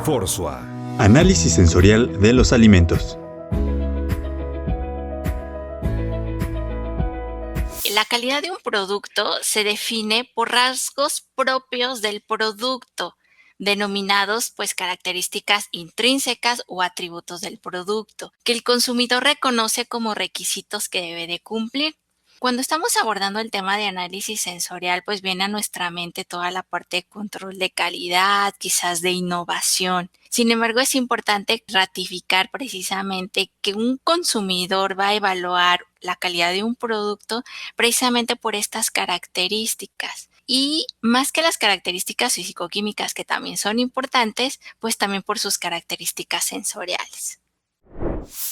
Forsua. Análisis sensorial de los alimentos. La calidad de un producto se define por rasgos propios del producto, denominados características intrínsecas o atributos del producto, que el consumidor reconoce como requisitos que debe de cumplir. Cuando estamos abordando el tema de análisis sensorial, viene a nuestra mente toda la parte de control de calidad, quizás de innovación. Sin embargo, es importante ratificar precisamente que un consumidor va a evaluar la calidad de un producto precisamente por estas características. Y más que las características físico-químicas, que también son importantes, también por sus características sensoriales.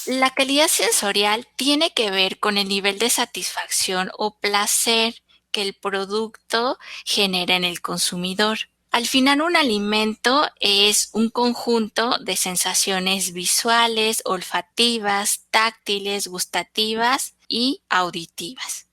La calidad sensorial tiene que ver con el nivel de satisfacción o placer que el producto genera en el consumidor. Al final, un alimento es un conjunto de sensaciones visuales, olfativas, táctiles, gustativas y auditivas.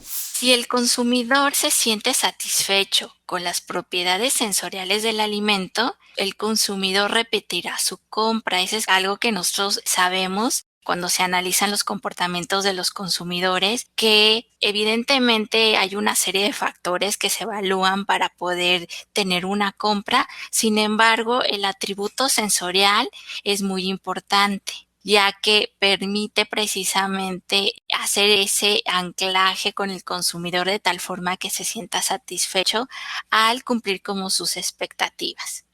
Si el consumidor se siente satisfecho con las propiedades sensoriales del alimento, el consumidor repetirá su compra. Eso es algo que nosotros sabemos cuando se analizan los comportamientos de los consumidores, que evidentemente hay una serie de factores que se evalúan para poder tener una compra. Sin embargo, el atributo sensorial es muy importante, ya que permite precisamente hacer ese anclaje con el consumidor de tal forma que se sienta satisfecho al cumplir como sus expectativas.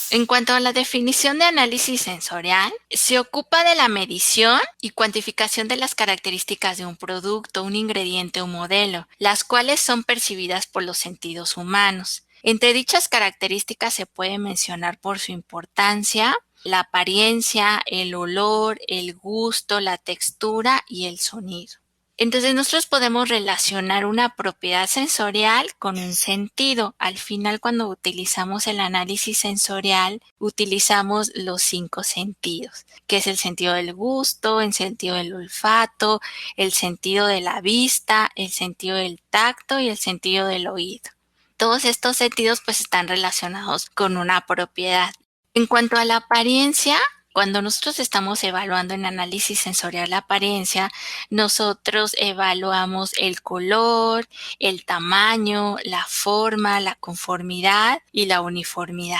En cuanto a la definición de análisis sensorial, se ocupa de la medición y cuantificación de las características de un producto, un ingrediente o modelo, las cuales son percibidas por los sentidos humanos. Entre dichas características se puede mencionar por su importancia la apariencia, el olor, el gusto, la textura y el sonido. Entonces nosotros podemos relacionar una propiedad sensorial con un sentido. Al final, cuando utilizamos el análisis sensorial, utilizamos los 5 sentidos, que es el sentido del gusto, el sentido del olfato, el sentido de la vista, el sentido del tacto y el sentido del oído. Todos estos sentidos están relacionados con una propiedad. En cuanto a la apariencia, cuando nosotros estamos evaluando en análisis sensorial la apariencia, nosotros evaluamos el color, el tamaño, la forma, la conformidad y la uniformidad.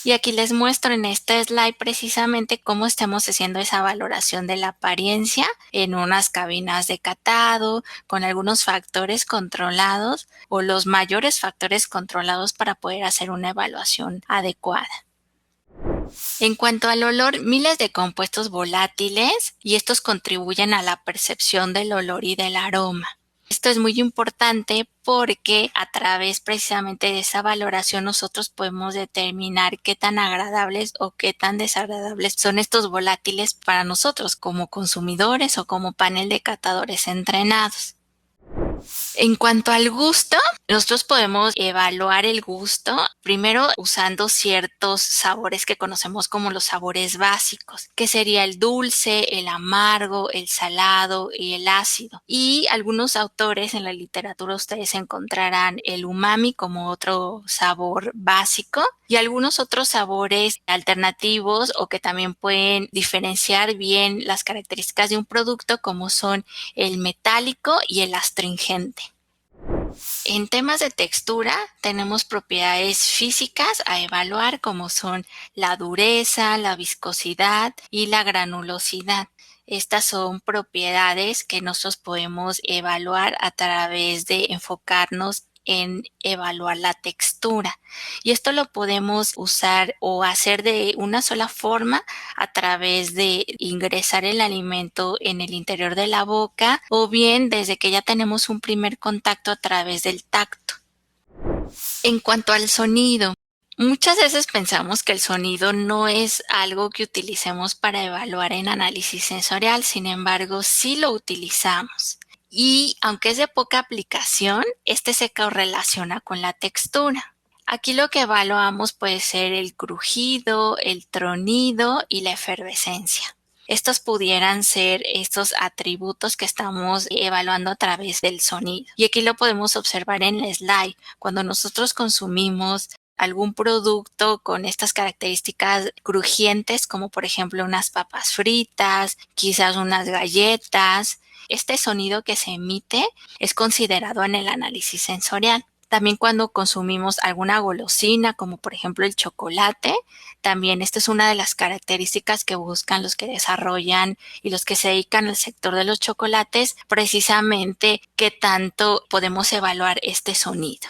Y aquí les muestro en este slide precisamente cómo estamos haciendo esa valoración de la apariencia en unas cabinas de catado con algunos factores controlados o los mayores factores controlados para poder hacer una evaluación adecuada. En cuanto al olor, miles de compuestos volátiles y estos contribuyen a la percepción del olor y del aroma. Esto es muy importante porque a través precisamente de esa valoración nosotros podemos determinar qué tan agradables o qué tan desagradables son estos volátiles para nosotros como consumidores o como panel de catadores entrenados. En cuanto al gusto, nosotros podemos evaluar el gusto primero usando ciertos sabores que conocemos como los sabores básicos, que sería el dulce, el amargo, el salado y el ácido. Y algunos autores en la literatura ustedes encontrarán el umami como otro sabor básico y algunos otros sabores alternativos o que también pueden diferenciar bien las características de un producto, como son el metálico y el astringente. En temas de textura tenemos propiedades físicas a evaluar, como son la dureza, la viscosidad y la granulosidad. Estas son propiedades que nosotros podemos evaluar a través de enfocarnos en evaluar la textura. Y esto lo podemos usar o hacer de una sola forma a través de ingresar el alimento en el interior de la boca o bien desde que ya tenemos un primer contacto a través del tacto. En cuanto al sonido, muchas veces pensamos que el sonido no es algo que utilicemos para evaluar en análisis sensorial, sin embargo, sí lo utilizamos. Y aunque es de poca aplicación, este se correlaciona con la textura. Aquí lo que evaluamos puede ser el crujido, el tronido y la efervescencia. Estos pudieran ser estos atributos que estamos evaluando a través del sonido. Y aquí lo podemos observar en el slide. Cuando nosotros consumimos algún producto con estas características crujientes, como por ejemplo unas papas fritas, quizás unas galletas. Este sonido que se emite es considerado en el análisis sensorial. También cuando consumimos alguna golosina, como por ejemplo el chocolate, también esta es una de las características que buscan los que desarrollan y los que se dedican al sector de los chocolates, precisamente qué tanto podemos evaluar este sonido.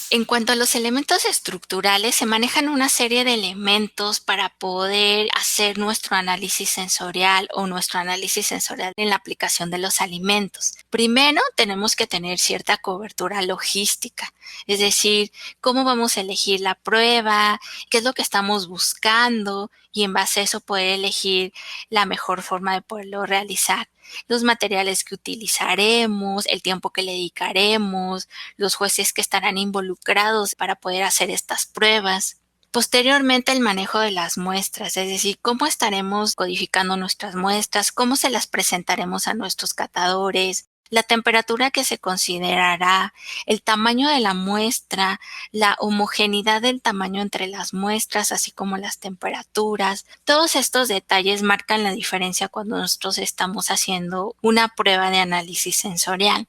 En cuanto a los elementos estructurales, se manejan una serie de elementos para poder hacer nuestro análisis sensorial o nuestro análisis sensorial en la aplicación de los alimentos. Primero, tenemos que tener cierta cobertura logística, es decir, cómo vamos a elegir la prueba, qué es lo que estamos buscando y en base a eso poder elegir la mejor forma de poderlo realizar. Los materiales que utilizaremos, el tiempo que le dedicaremos, los jueces que estarán involucrados para poder hacer estas pruebas. Posteriormente, el manejo de las muestras, es decir, cómo estaremos codificando nuestras muestras, cómo se las presentaremos a nuestros catadores, la temperatura que se considerará, el tamaño de la muestra, la homogeneidad del tamaño entre las muestras, así como las temperaturas. Todos estos detalles marcan la diferencia cuando nosotros estamos haciendo una prueba de análisis sensorial.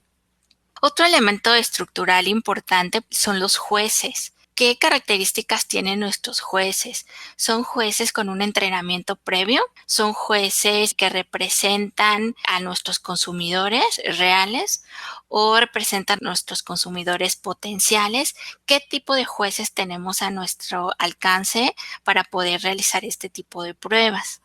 Otro elemento estructural importante son los jueces. ¿Qué características tienen nuestros jueces? ¿Son jueces con un entrenamiento previo? ¿Son jueces que representan a nuestros consumidores reales o representan a nuestros consumidores potenciales? ¿Qué tipo de jueces tenemos a nuestro alcance para poder realizar este tipo de pruebas?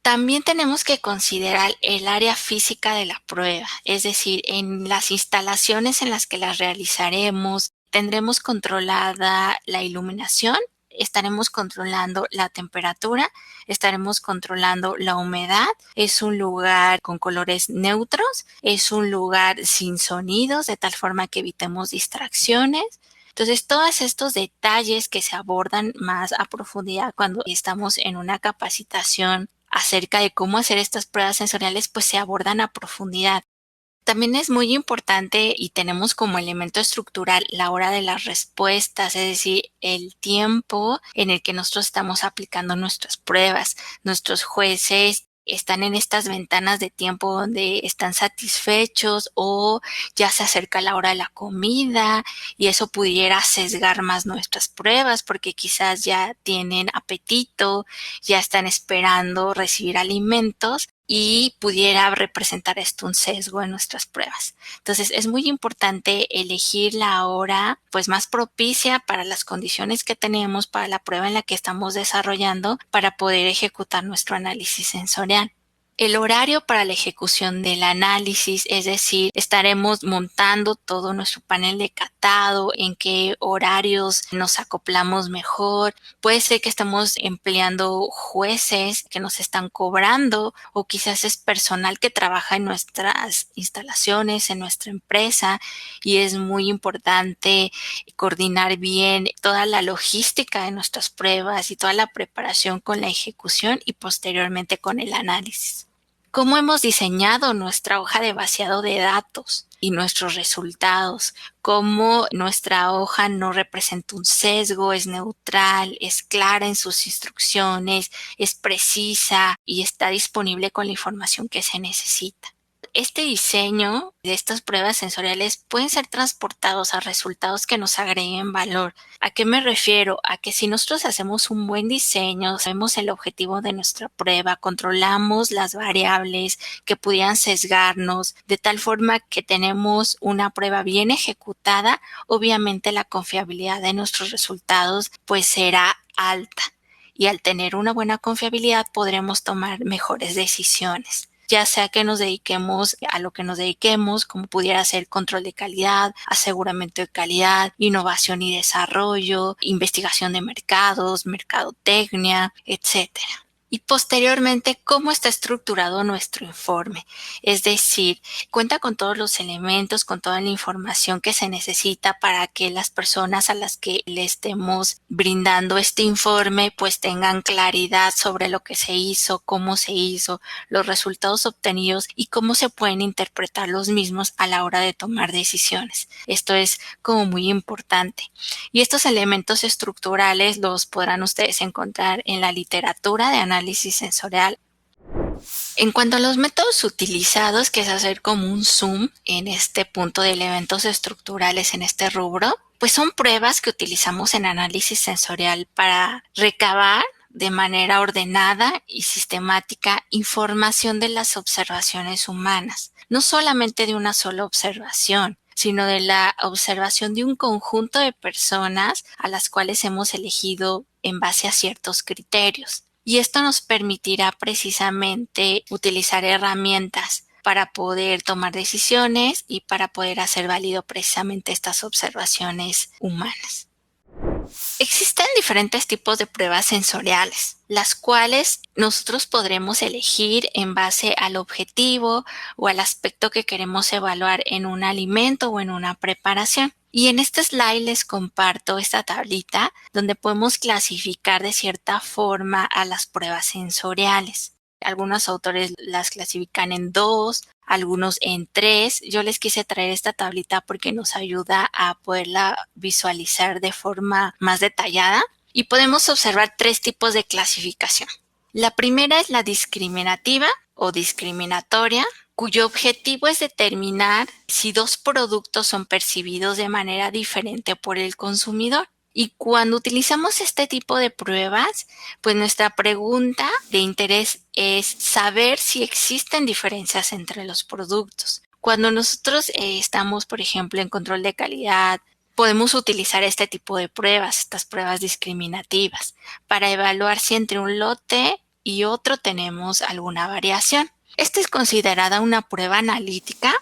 También tenemos que considerar el área física de la prueba, es decir, en las instalaciones en las que las realizaremos, tendremos controlada la iluminación, estaremos controlando la temperatura, estaremos controlando la humedad, es un lugar con colores neutros, es un lugar sin sonidos, de tal forma que evitemos distracciones. Entonces, todos estos detalles que se abordan más a profundidad cuando estamos en una capacitación acerca de cómo hacer estas pruebas sensoriales, pues se abordan a profundidad. También es muy importante y tenemos como elemento estructural la hora de las respuestas, es decir, el tiempo en el que nosotros estamos aplicando nuestras pruebas. Nuestros jueces están en estas ventanas de tiempo donde están satisfechos o ya se acerca la hora de la comida y eso pudiera sesgar más nuestras pruebas porque quizás ya tienen apetito, ya están esperando recibir alimentos y pudiera representar esto un sesgo en nuestras pruebas. Entonces es muy importante elegir la hora pues más propicia para las condiciones que tenemos para la prueba en la que estamos desarrollando para poder ejecutar nuestro análisis sensorial. El horario para la ejecución del análisis, es decir, estaremos montando todo nuestro panel de catado, en qué horarios nos acoplamos mejor. Puede ser que estemos empleando jueces que nos están cobrando o quizás es personal que trabaja en nuestras instalaciones, en nuestra empresa y es muy importante coordinar bien toda la logística de nuestras pruebas y toda la preparación con la ejecución y posteriormente con el análisis. ¿Cómo hemos diseñado nuestra hoja de vaciado de datos y nuestros resultados? ¿Cómo nuestra hoja no representa un sesgo, es neutral, es clara en sus instrucciones, es precisa y está disponible con la información que se necesita? Este diseño de estas pruebas sensoriales pueden ser transportados a resultados que nos agreguen valor. ¿A qué me refiero? A que si nosotros hacemos un buen diseño, sabemos el objetivo de nuestra prueba, controlamos las variables que pudieran sesgarnos, de tal forma que tenemos una prueba bien ejecutada, obviamente la confiabilidad de nuestros resultados pues será alta. Y al tener una buena confiabilidad podremos tomar mejores decisiones, ya sea que nos dediquemos a lo que nos dediquemos, como pudiera ser control de calidad, aseguramiento de calidad, innovación y desarrollo, investigación de mercados, mercadotecnia, etcétera. Y posteriormente, cómo está estructurado nuestro informe. Es decir, cuenta con todos los elementos, con toda la información que se necesita para que las personas a las que le estemos brindando este informe pues tengan claridad sobre lo que se hizo, cómo se hizo, los resultados obtenidos y cómo se pueden interpretar los mismos a la hora de tomar decisiones. Esto es como muy importante. Y estos elementos estructurales los podrán ustedes encontrar en la literatura de análisis sensorial. En cuanto a los métodos utilizados, que es hacer como un zoom en este punto de elementos estructurales en este rubro, pues son pruebas que utilizamos en análisis sensorial para recabar de manera ordenada y sistemática información de las observaciones humanas, no solamente de una sola observación, sino de la observación de un conjunto de personas a las cuales hemos elegido en base a ciertos criterios. Y esto nos permitirá precisamente utilizar herramientas para poder tomar decisiones y para poder hacer válido precisamente estas observaciones humanas. Existen diferentes tipos de pruebas sensoriales, las cuales nosotros podremos elegir en base al objetivo o al aspecto que queremos evaluar en un alimento o en una preparación. Y en este slide les comparto esta tablita donde podemos clasificar de cierta forma a las pruebas sensoriales. Algunos autores las clasifican en 2, algunos en 3. Yo les quise traer esta tablita porque nos ayuda a poderla visualizar de forma más detallada. Y podemos observar 3 tipos de clasificación. La primera es la discriminativa o discriminatoria, cuyo objetivo es determinar si 2 productos son percibidos de manera diferente por el consumidor. Y cuando utilizamos este tipo de pruebas, pues nuestra pregunta de interés es saber si existen diferencias entre los productos. Cuando nosotros estamos, por ejemplo, en control de calidad, podemos utilizar este tipo de pruebas, estas pruebas discriminativas, para evaluar si entre un lote y otro tenemos alguna variación. Esta es considerada una prueba analítica,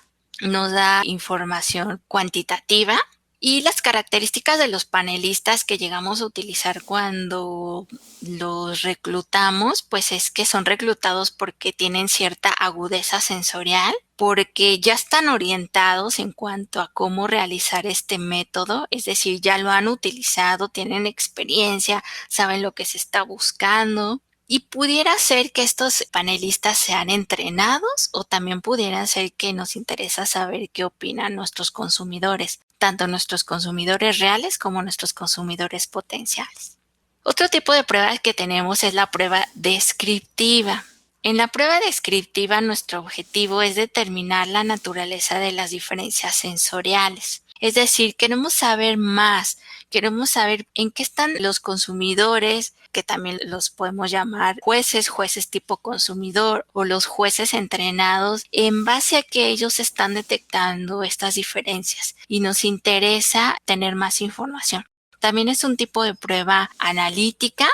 nos da información cuantitativa. Y las características de los panelistas que llegamos a utilizar cuando los reclutamos, pues es que son reclutados porque tienen cierta agudeza sensorial, porque ya están orientados en cuanto a cómo realizar este método, es decir, ya lo han utilizado, tienen experiencia, saben lo que se está buscando. Y pudiera ser que estos panelistas sean entrenados o también pudiera ser que nos interesa saber qué opinan nuestros consumidores, tanto nuestros consumidores reales como nuestros consumidores potenciales. Otro tipo de prueba que tenemos es la prueba descriptiva. En la prueba descriptiva, nuestro objetivo es determinar la naturaleza de las diferencias sensoriales. Es decir, queremos saber más, queremos saber en qué están los consumidores, que también los podemos llamar jueces tipo consumidor o los jueces entrenados, en base a que ellos están detectando estas diferencias y nos interesa tener más información. También es un tipo de prueba analítica.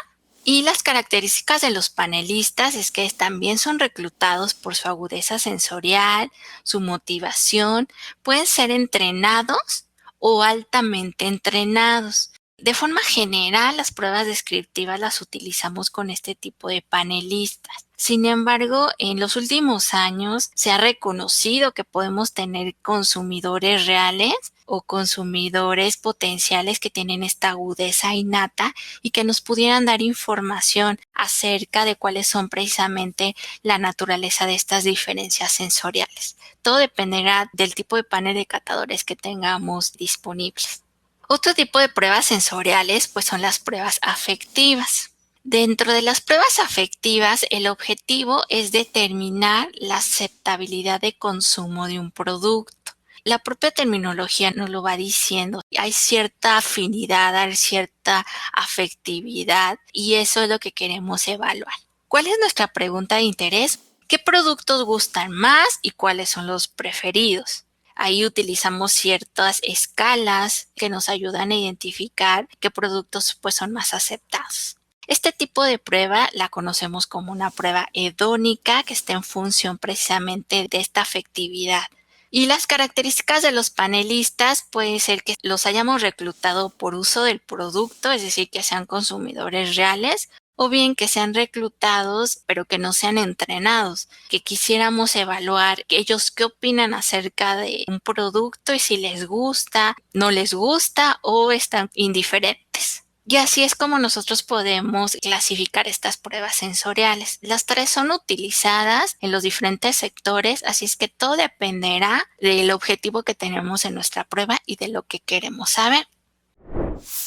Y las características de los panelistas es que también son reclutados por su agudeza sensorial, su motivación, pueden ser entrenados o altamente entrenados. De forma general, las pruebas descriptivas las utilizamos con este tipo de panelistas. Sin embargo, en los últimos años se ha reconocido que podemos tener consumidores reales o consumidores potenciales que tienen esta agudeza innata y que nos pudieran dar información acerca de cuáles son precisamente la naturaleza de estas diferencias sensoriales. Todo dependerá del tipo de panel de catadores que tengamos disponibles. Otro tipo de pruebas sensoriales pues son las pruebas afectivas. Dentro de las pruebas afectivas, el objetivo es determinar la aceptabilidad de consumo de un producto. La propia terminología nos lo va diciendo. Hay cierta afinidad, hay cierta afectividad y eso es lo que queremos evaluar. ¿Cuál es nuestra pregunta de interés? ¿Qué productos gustan más y cuáles son los preferidos? Ahí utilizamos ciertas escalas que nos ayudan a identificar qué productos pues, son más aceptados. Este tipo de prueba la conocemos como una prueba hedónica que está en función precisamente de esta afectividad. Y las características de los panelistas puede ser que los hayamos reclutado por uso del producto, es decir, que sean consumidores reales o bien que sean reclutados pero que no sean entrenados, que quisiéramos evaluar ellos qué opinan acerca de un producto y si les gusta, no les gusta o están indiferentes. Y así es como nosotros podemos clasificar estas pruebas sensoriales. Las tres son utilizadas en los diferentes sectores, así es que todo dependerá del objetivo que tenemos en nuestra prueba y de lo que queremos saber.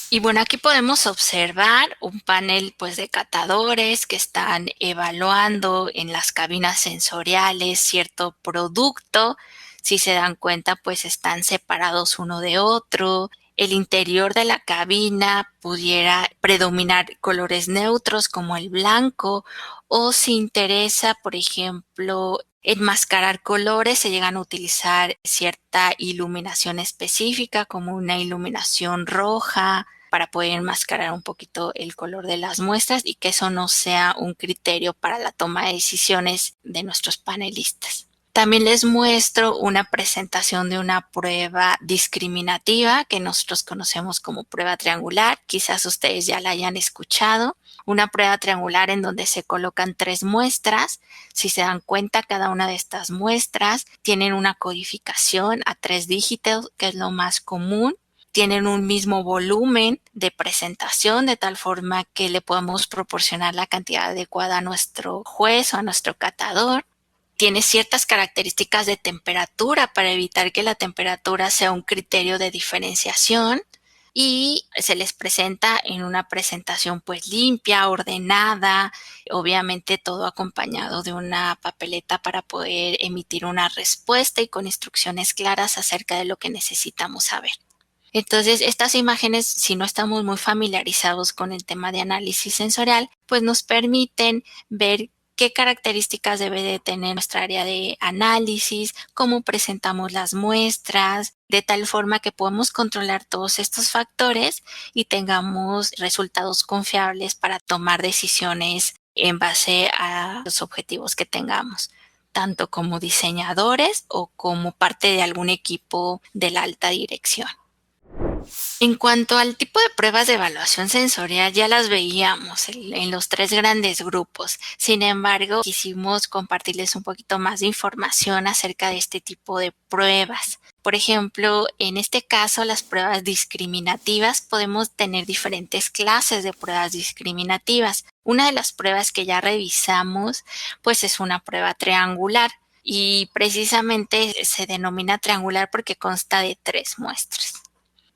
Y bueno, aquí podemos observar un panel pues de catadores que están evaluando en las cabinas sensoriales cierto producto. Si se dan cuenta, pues están separados uno de otro. El interior de la cabina pudiera predominar colores neutros como el blanco, o si interesa, por ejemplo, enmascarar colores, se llegan a utilizar cierta iluminación específica como una iluminación roja para poder enmascarar un poquito el color de las muestras y que eso no sea un criterio para la toma de decisiones de nuestros panelistas. También les muestro una presentación de una prueba discriminativa que nosotros conocemos como prueba triangular. Quizás ustedes ya la hayan escuchado. Una prueba triangular en donde se colocan 3 muestras. Si se dan cuenta, cada una de estas muestras tienen una codificación a 3 dígitos, que es lo más común. Tienen un mismo volumen de presentación de tal forma que le podemos proporcionar la cantidad adecuada a nuestro juez o a nuestro catador. Tiene ciertas características de temperatura para evitar que la temperatura sea un criterio de diferenciación, y se les presenta en una presentación pues limpia, ordenada, obviamente todo acompañado de una papeleta para poder emitir una respuesta y con instrucciones claras acerca de lo que necesitamos saber. Entonces, estas imágenes, si no estamos muy familiarizados con el tema de análisis sensorial, pues nos permiten ver qué características debe de tener nuestra área de análisis, cómo presentamos las muestras, de tal forma que podemos controlar todos estos factores y tengamos resultados confiables para tomar decisiones en base a los objetivos que tengamos, tanto como diseñadores o como parte de algún equipo de la alta dirección. En cuanto al tipo de pruebas de evaluación sensorial, ya las veíamos en los 3 grandes grupos. Sin embargo, quisimos compartirles un poquito más de información acerca de este tipo de pruebas. Por ejemplo, en este caso, las pruebas discriminativas, podemos tener diferentes clases de pruebas discriminativas. Una de las pruebas que ya revisamos, pues es una prueba triangular. Y precisamente se denomina triangular porque consta de 3 muestras.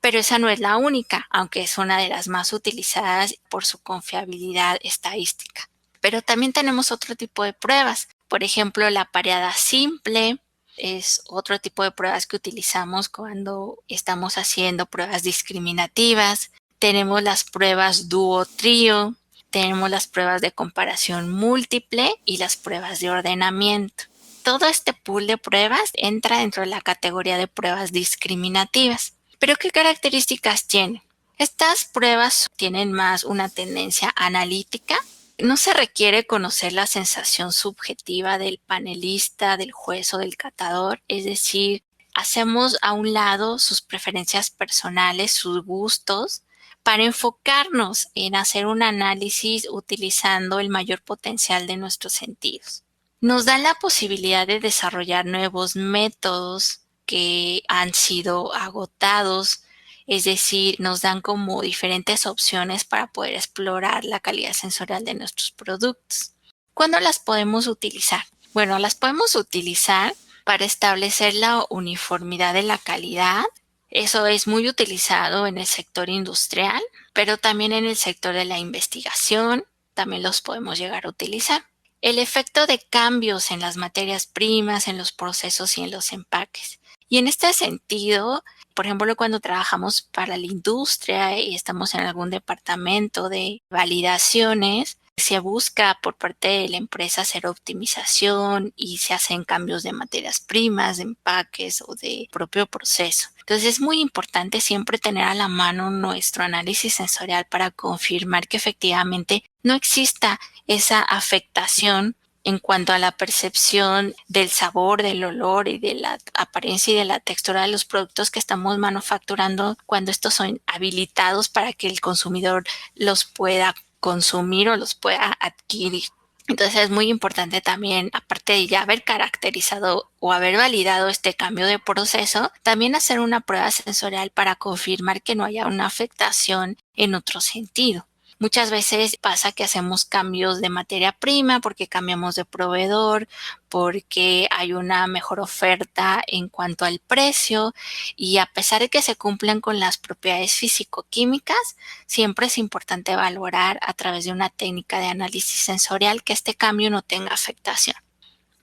Pero esa no es la única, aunque es una de las más utilizadas por su confiabilidad estadística. Pero también tenemos otro tipo de pruebas. Por ejemplo, la pareada simple es otro tipo de pruebas que utilizamos cuando estamos haciendo pruebas discriminativas. Tenemos las pruebas dúo-trío, tenemos las pruebas de comparación múltiple y las pruebas de ordenamiento. Todo este pool de pruebas entra dentro de la categoría de pruebas discriminativas. ¿Pero qué características tienen? Estas pruebas tienen más una tendencia analítica. No se requiere conocer la sensación subjetiva del panelista, del juez o del catador, es decir, hacemos a un lado sus preferencias personales, sus gustos, para enfocarnos en hacer un análisis utilizando el mayor potencial de nuestros sentidos. Nos da la posibilidad de desarrollar nuevos métodos que han sido agotados, es decir, nos dan como diferentes opciones para poder explorar la calidad sensorial de nuestros productos. ¿Cuándo las podemos utilizar? Bueno, las podemos utilizar para establecer la uniformidad de la calidad. Eso es muy utilizado en el sector industrial, pero también en el sector de la investigación también los podemos llegar a utilizar. El efecto de cambios en las materias primas, en los procesos y en los empaques. Y en este sentido, por ejemplo, cuando trabajamos para la industria y estamos en algún departamento de validaciones, se busca por parte de la empresa hacer optimización y se hacen cambios de materias primas, de empaques o de propio proceso. Entonces es muy importante siempre tener a la mano nuestro análisis sensorial para confirmar que efectivamente no exista esa afectación en cuanto a la percepción del sabor, del olor y de la apariencia y de la textura de los productos que estamos manufacturando cuando estos son habilitados para que el consumidor los pueda consumir o los pueda adquirir. Entonces es muy importante también, aparte de ya haber caracterizado o haber validado este cambio de proceso, también hacer una prueba sensorial para confirmar que no haya una afectación en otro sentido. Muchas veces pasa que hacemos cambios de materia prima porque cambiamos de proveedor, porque hay una mejor oferta en cuanto al precio, y a pesar de que se cumplan con las propiedades físico-químicas, siempre es importante valorar a través de una técnica de análisis sensorial que este cambio no tenga afectación.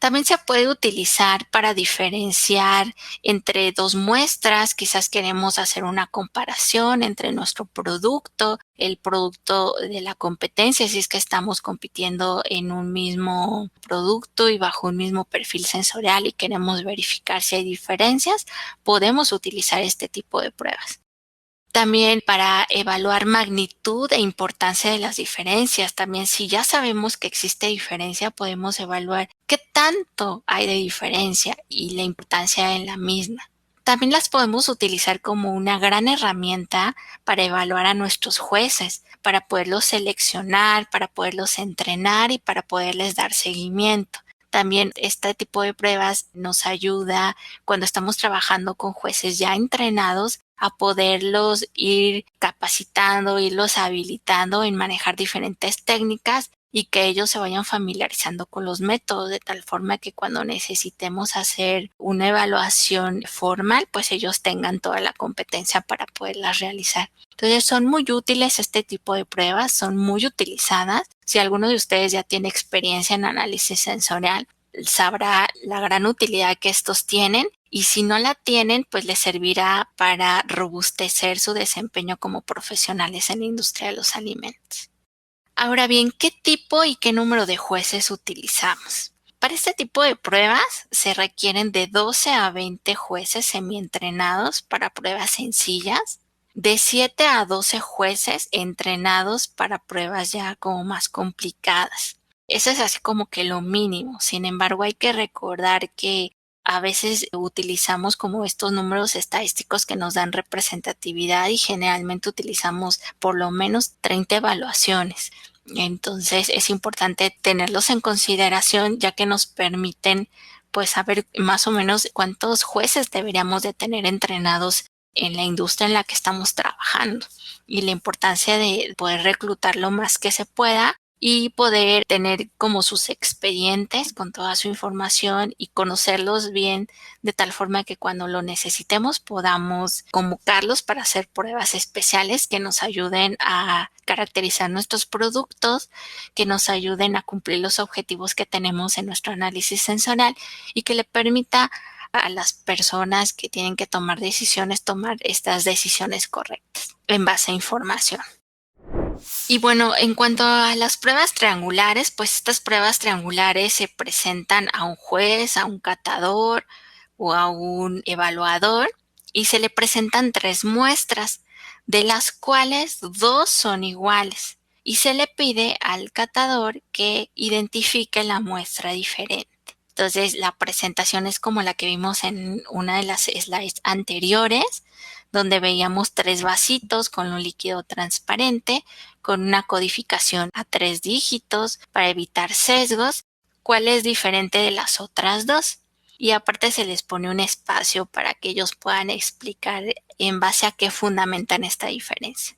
También se puede utilizar para diferenciar entre dos muestras. Quizás queremos hacer una comparación entre nuestro producto, el producto de la competencia, si es que estamos compitiendo en un mismo producto y bajo un mismo perfil sensorial y queremos verificar si hay diferencias, podemos utilizar este tipo de pruebas. También para evaluar magnitud e importancia de las diferencias. También, si ya sabemos que existe diferencia, podemos evaluar qué tanto hay de diferencia y la importancia en la misma. También las podemos utilizar como una gran herramienta para evaluar a nuestros jueces, para poderlos seleccionar, para poderlos entrenar y para poderles dar seguimiento. También este tipo de pruebas nos ayuda cuando estamos trabajando con jueces ya entrenados a poderlos ir capacitando, irlos habilitando en manejar diferentes técnicas y que ellos se vayan familiarizando con los métodos, de tal forma que cuando necesitemos hacer una evaluación formal, pues ellos tengan toda la competencia para poderlas realizar. Entonces son muy útiles este tipo de pruebas, son muy utilizadas. Si alguno de ustedes ya tiene experiencia en análisis sensorial, sabrá la gran utilidad que estos tienen, y si no la tienen, pues les servirá para robustecer su desempeño como profesionales en la industria de los alimentos. Ahora bien, ¿qué tipo y qué número de jueces utilizamos? Para este tipo de pruebas se requieren de 12 a 20 jueces semientrenados para pruebas sencillas, de 7 a 12 jueces entrenados para pruebas ya como más complicadas. Eso es así como que lo mínimo. Sin embargo, hay que recordar que a veces utilizamos como estos números estadísticos que nos dan representatividad, y generalmente utilizamos por lo menos 30 evaluaciones. Entonces es importante tenerlos en consideración, ya que nos permiten pues saber más o menos cuántos jueces deberíamos de tener entrenados en la industria en la que estamos trabajando, y la importancia de poder reclutar lo más que se pueda y poder tener como sus expedientes con toda su información y conocerlos bien, de tal forma que cuando lo necesitemos podamos convocarlos para hacer pruebas especiales que nos ayuden a caracterizar nuestros productos, que nos ayuden a cumplir los objetivos que tenemos en nuestro análisis sensorial y que le permita a las personas que tienen que tomar decisiones, tomar estas decisiones correctas en base a información. Y bueno, en cuanto a las pruebas triangulares, pues estas pruebas triangulares se presentan a un juez, a un catador o a un evaluador, y se le presentan 3 muestras, de las cuales 2 son iguales, y se le pide al catador que identifique la muestra diferente. Entonces, la presentación es como la que vimos en una de las slides anteriores, donde veíamos 3 vasitos con un líquido transparente, con una codificación a 3 dígitos para evitar sesgos. ¿Cuál es diferente de las otras 2? Y aparte se les pone un espacio para que ellos puedan explicar en base a qué fundamentan esta diferencia.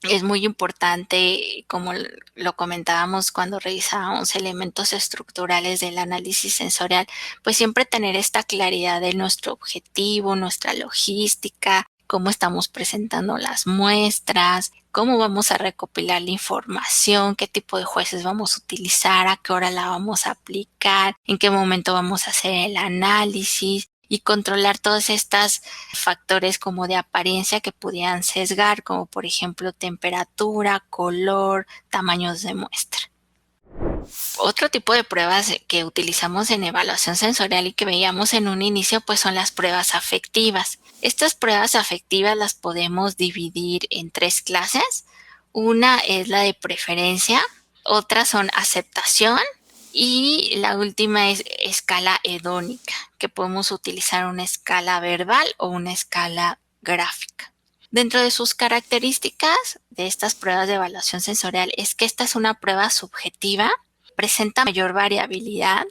Es muy importante, como lo comentábamos cuando revisábamos elementos estructurales del análisis sensorial, pues siempre tener esta claridad de nuestro objetivo, nuestra logística, cómo estamos presentando las muestras, cómo vamos a recopilar la información, qué tipo de jueces vamos a utilizar, a qué hora la vamos a aplicar, en qué momento vamos a hacer el análisis, y controlar todos estos factores como de apariencia que pudieran sesgar, como por ejemplo temperatura, color, tamaños de muestra. Otro tipo de pruebas que utilizamos en evaluación sensorial y que veíamos en un inicio, pues son las pruebas afectivas. Estas pruebas afectivas las podemos dividir en 3 clases. Una es la de preferencia, otras son aceptación, y la última es escala hedónica, que podemos utilizar una escala verbal o una escala gráfica. Dentro de sus características de estas pruebas de evaluación sensorial es que esta es una prueba subjetiva, presenta mayor variabilidad,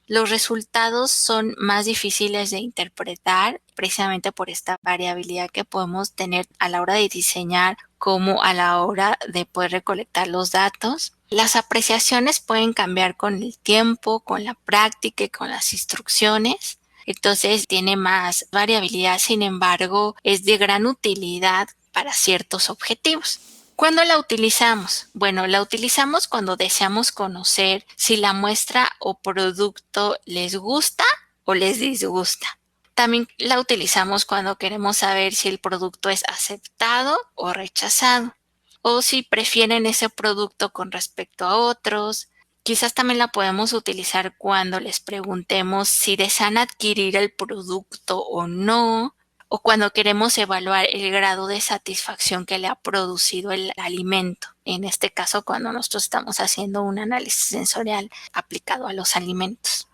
los resultados son más difíciles de interpretar precisamente por esta variabilidad que podemos tener a la hora de diseñar como a la hora de poder recolectar los datos. Las apreciaciones pueden cambiar con el tiempo, con la práctica y con las instrucciones. Entonces tiene más variabilidad, sin embargo, es de gran utilidad para ciertos objetivos. ¿Cuándo la utilizamos? Bueno, la utilizamos cuando deseamos conocer si la muestra o producto les gusta o les disgusta. También la utilizamos cuando queremos saber si el producto es aceptado o rechazado, o si prefieren ese producto con respecto a otros. Quizás también la podemos utilizar cuando les preguntemos si desean adquirir el producto o no, o cuando queremos evaluar el grado de satisfacción que le ha producido el alimento. En este caso, cuando nosotros estamos haciendo un análisis sensorial aplicado a los alimentos.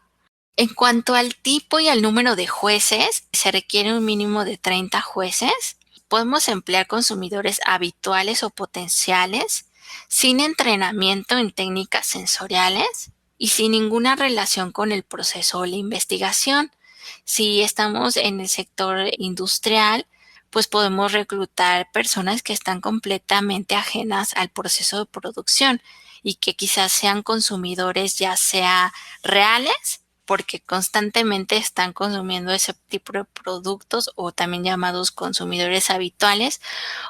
En cuanto al tipo y al número de jueces, se requiere un mínimo de 30 jueces. Podemos emplear consumidores habituales o potenciales, sin entrenamiento en técnicas sensoriales y sin ninguna relación con el proceso o la investigación. Si estamos en el sector industrial, pues podemos reclutar personas que están completamente ajenas al proceso de producción y que quizás sean consumidores ya sea reales, porque constantemente están consumiendo ese tipo de productos, o también llamados consumidores habituales,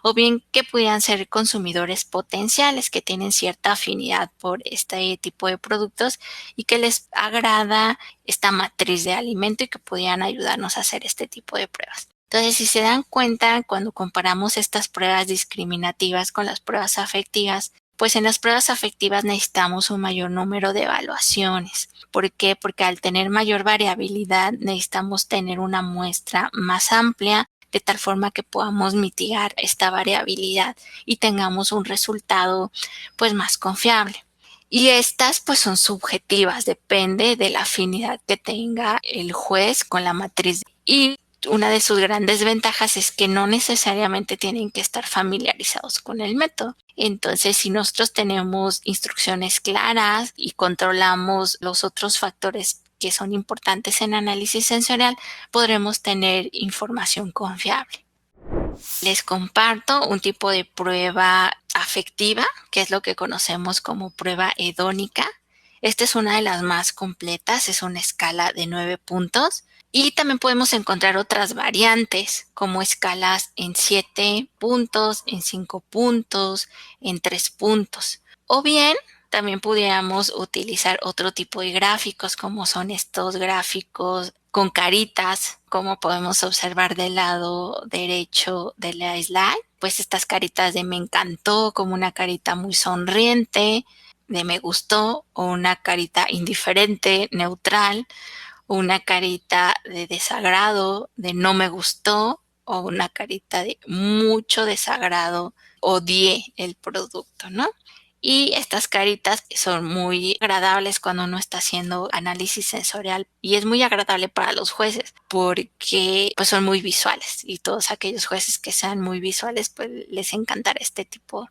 o bien que pudieran ser consumidores potenciales que tienen cierta afinidad por este tipo de productos y que les agrada esta matriz de alimento y que pudieran ayudarnos a hacer este tipo de pruebas. Entonces, si se dan cuenta, cuando comparamos estas pruebas discriminativas con las pruebas afectivas, pues en las pruebas afectivas necesitamos un mayor número de evaluaciones. ¿Por qué? Porque al tener mayor variabilidad necesitamos tener una muestra más amplia, de tal forma que podamos mitigar esta variabilidad y tengamos un resultado pues más confiable. Y estas pues son subjetivas, depende de la afinidad que tenga el juez con la matriz. Y una de sus grandes ventajas es que no necesariamente tienen que estar familiarizados con el método. Entonces, si nosotros tenemos instrucciones claras y controlamos los otros factores que son importantes en análisis sensorial, podremos tener información confiable. Les comparto un tipo de prueba afectiva, que es lo que conocemos como prueba hedónica. Esta es una de las más completas, es una escala de 9 puntos. Y también podemos encontrar otras variantes, como escalas en 7 puntos, en 5 puntos, en 3 puntos. O bien, también pudiéramos utilizar otro tipo de gráficos, como son estos gráficos con caritas, como podemos observar del lado derecho de la slide. Pues estas caritas de me encantó, como una carita muy sonriente, de me gustó, o una carita indiferente, neutral, una carita de desagrado, de no me gustó, o una carita de mucho desagrado, odié el producto, ¿no? Y estas caritas son muy agradables cuando uno está haciendo análisis sensorial, y es muy agradable para los jueces porque pues son muy visuales, y todos aquellos jueces que sean muy visuales pues les encantará este tipo.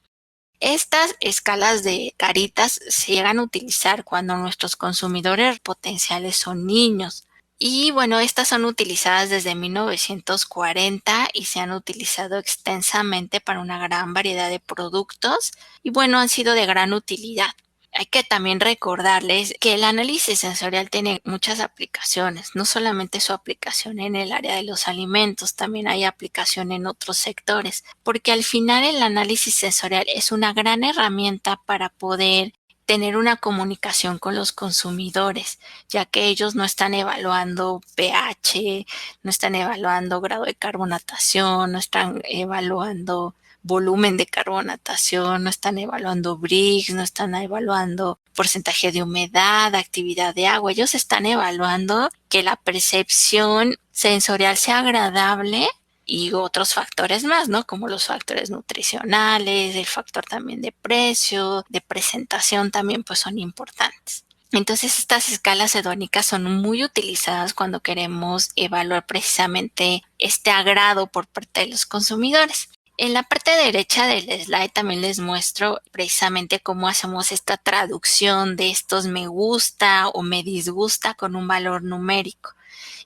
Estas escalas de caritas se llegan a utilizar cuando nuestros consumidores potenciales son niños. Y bueno, estas son utilizadas desde 1940 y se han utilizado extensamente para una gran variedad de productos y bueno, han sido de gran utilidad. Hay que también recordarles que el análisis sensorial tiene muchas aplicaciones, no solamente su aplicación en el área de los alimentos, también hay aplicación en otros sectores, porque al final el análisis sensorial es una gran herramienta para poder tener una comunicación con los consumidores, ya que ellos no están evaluando pH, no están evaluando grado de carbonatación, no están evaluando volumen de carbonatación, no están evaluando Brix, no están evaluando porcentaje de humedad, actividad de agua. Ellos están evaluando que la percepción sensorial sea agradable y otros factores más, ¿no? Como los factores nutricionales, el factor también de precio, de presentación también pues son importantes. Entonces estas escalas hedónicas son muy utilizadas cuando queremos evaluar precisamente este agrado por parte de los consumidores. En la parte derecha del slide también les muestro precisamente cómo hacemos esta traducción de estos me gusta o me disgusta con un valor numérico,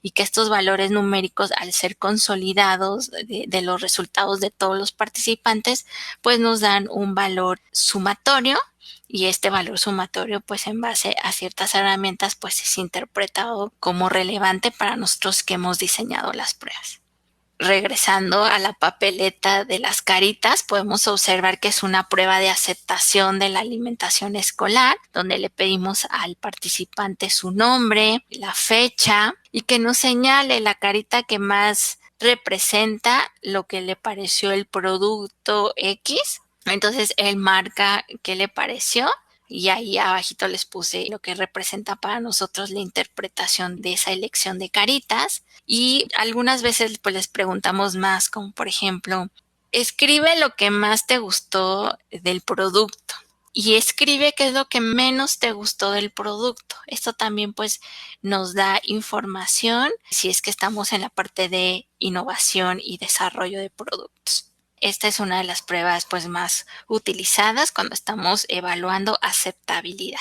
y que estos valores numéricos, al ser consolidados de los resultados de todos los participantes, pues nos dan un valor sumatorio, y este valor sumatorio, pues en base a ciertas herramientas, pues es interpretado como relevante para nosotros que hemos diseñado las pruebas. Regresando a la papeleta de las caritas, podemos observar que es una prueba de aceptación de la alimentación escolar, donde le pedimos al participante su nombre, la fecha, y que nos señale la carita que más representa lo que le pareció el producto X. Entonces él marca qué le pareció, y ahí abajito les puse lo que representa para nosotros la interpretación de esa elección de caritas. Y algunas veces pues les preguntamos más, como por ejemplo, escribe lo que más te gustó del producto y escribe qué es lo que menos te gustó del producto. Esto también pues nos da información si es que estamos en la parte de innovación y desarrollo de productos. Esta es una de las pruebas pues más utilizadas cuando estamos evaluando aceptabilidad.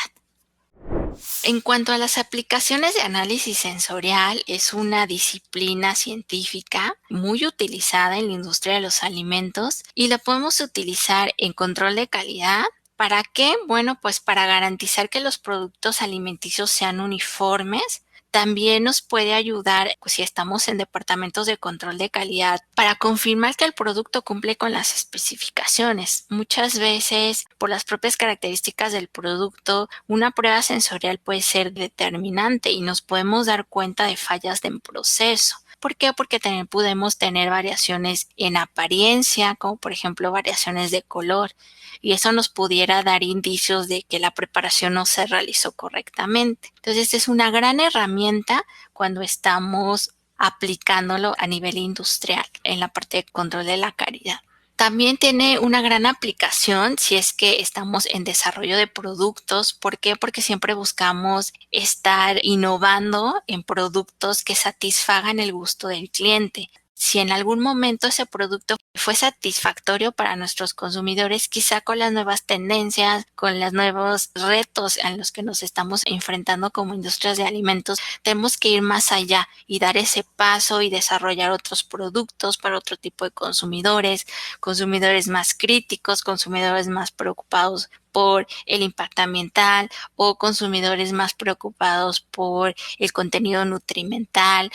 En cuanto a las aplicaciones de análisis sensorial, es una disciplina científica muy utilizada en la industria de los alimentos, y la podemos utilizar en control de calidad. ¿Para qué? Bueno, pues para garantizar que los productos alimenticios sean uniformes. También nos puede ayudar, pues, si estamos en departamentos de control de calidad, para confirmar que el producto cumple con las especificaciones. Muchas veces, por las propias características del producto, una prueba sensorial puede ser determinante y nos podemos dar cuenta de fallas en proceso. ¿Por qué? Porque también podemos tener variaciones en apariencia, como por ejemplo variaciones de color, y eso nos pudiera dar indicios de que la preparación no se realizó correctamente. Entonces, esta es una gran herramienta cuando estamos aplicándolo a nivel industrial en la parte de control de la calidad. También tiene una gran aplicación si es que estamos en desarrollo de productos. ¿Por qué? Porque siempre buscamos estar innovando en productos que satisfagan el gusto del cliente. Si en algún momento ese producto fue satisfactorio para nuestros consumidores, quizá con las nuevas tendencias, con los nuevos retos en los que nos estamos enfrentando como industrias de alimentos, tenemos que ir más allá y dar ese paso y desarrollar otros productos para otro tipo de consumidores, consumidores más críticos, consumidores más preocupados por el impacto ambiental, o consumidores más preocupados por el contenido nutrimental,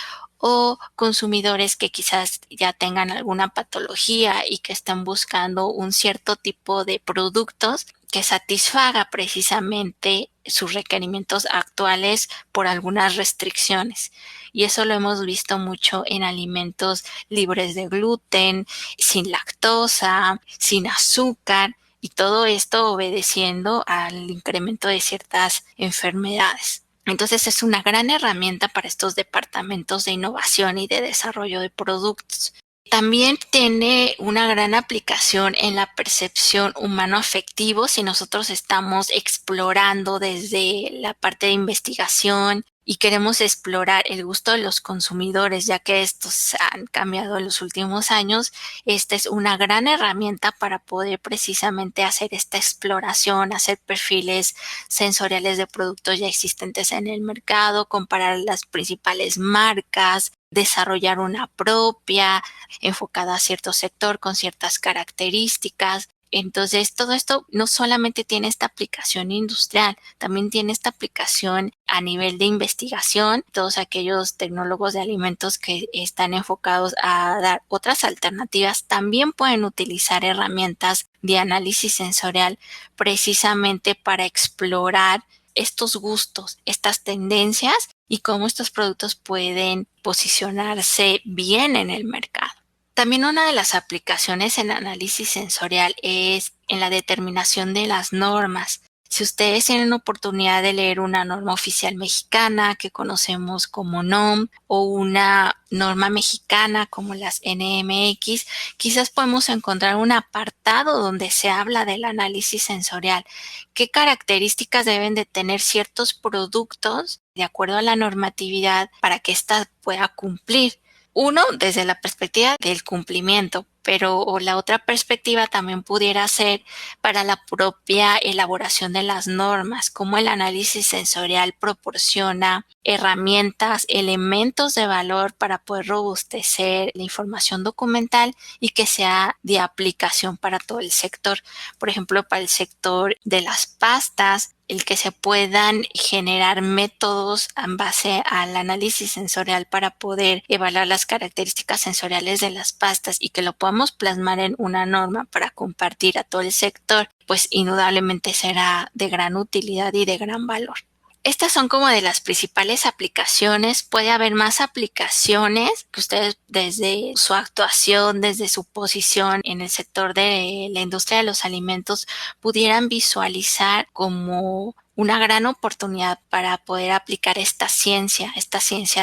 o consumidores que quizás ya tengan alguna patología y que están buscando un cierto tipo de productos que satisfaga precisamente sus requerimientos actuales por algunas restricciones. Y eso lo hemos visto mucho en alimentos libres de gluten, sin lactosa, sin azúcar, y todo esto obedeciendo al incremento de ciertas enfermedades. Entonces es una gran herramienta para estos departamentos de innovación y de desarrollo de productos. También tiene una gran aplicación en la percepción humano-afectivo si nosotros estamos explorando desde la parte de investigación y queremos explorar el gusto de los consumidores, ya que estos han cambiado en los últimos años. Esta es una gran herramienta para poder precisamente hacer esta exploración, hacer perfiles sensoriales de productos ya existentes en el mercado, comparar las principales marcas, desarrollar una propia enfocada a cierto sector con ciertas características. Entonces, todo esto no solamente tiene esta aplicación industrial, también tiene esta aplicación a nivel de investigación. Todos aquellos tecnólogos de alimentos que están enfocados a dar otras alternativas también pueden utilizar herramientas de análisis sensorial precisamente para explorar estos gustos, estas tendencias, y cómo estos productos pueden posicionarse bien en el mercado. También una de las aplicaciones en análisis sensorial es en la determinación de las normas. Si ustedes tienen oportunidad de leer una norma oficial mexicana que conocemos como NOM, o una norma mexicana como las NMX, quizás podemos encontrar un apartado donde se habla del análisis sensorial. ¿Qué características deben de tener ciertos productos de acuerdo a la normatividad para que ésta pueda cumplir? Uno, desde la perspectiva del cumplimiento. Pero o la otra perspectiva también pudiera ser para la propia elaboración de las normas, cómo el análisis sensorial proporciona herramientas, elementos de valor para poder robustecer la información documental y que sea de aplicación para todo el sector. Por ejemplo, para el sector de las pastas, el que se puedan generar métodos en base al análisis sensorial para poder evaluar las características sensoriales de las pastas y que lo podamos plasmar en una norma para compartir a todo el sector, pues indudablemente será de gran utilidad y de gran valor. Estas son como de las principales aplicaciones. Puede haber más aplicaciones que ustedes desde su actuación, desde su posición en el sector de la industria de los alimentos pudieran visualizar como una gran oportunidad para poder aplicar esta ciencia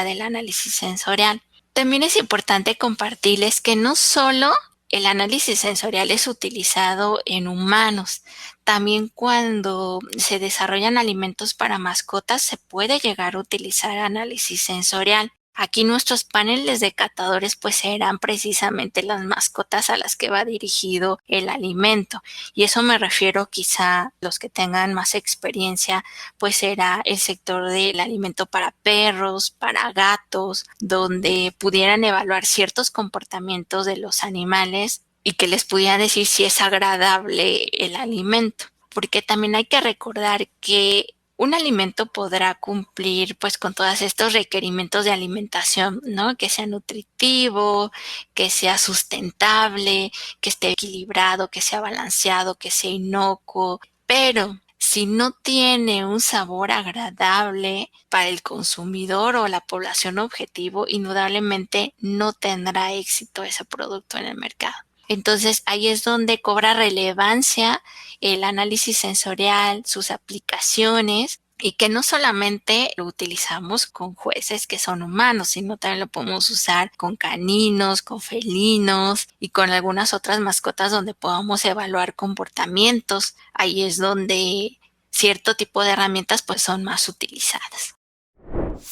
del análisis sensorial. También es importante compartirles que no solo el análisis sensorial es utilizado en humanos. También cuando se desarrollan alimentos para mascotas se puede llegar a utilizar análisis sensorial. Aquí nuestros paneles de catadores pues serán precisamente las mascotas a las que va dirigido el alimento. Y eso me refiero quizá los que tengan más experiencia, pues será el sector del alimento para perros, para gatos, donde pudieran evaluar ciertos comportamientos de los animales y que les pudiera decir si es agradable el alimento. Porque también hay que recordar que un alimento podrá cumplir pues con todos estos requerimientos de alimentación, ¿no? Que sea nutritivo, que sea sustentable, que esté equilibrado, que sea balanceado, que sea inocuo, pero si no tiene un sabor agradable para el consumidor o la población objetivo, indudablemente no tendrá éxito ese producto en el mercado. Entonces ahí es donde cobra relevancia el análisis sensorial, sus aplicaciones, y que no solamente lo utilizamos con jueces que son humanos, sino también lo podemos usar con caninos, con felinos y con algunas otras mascotas donde podamos evaluar comportamientos. Ahí es donde cierto tipo de herramientas pues son más utilizadas.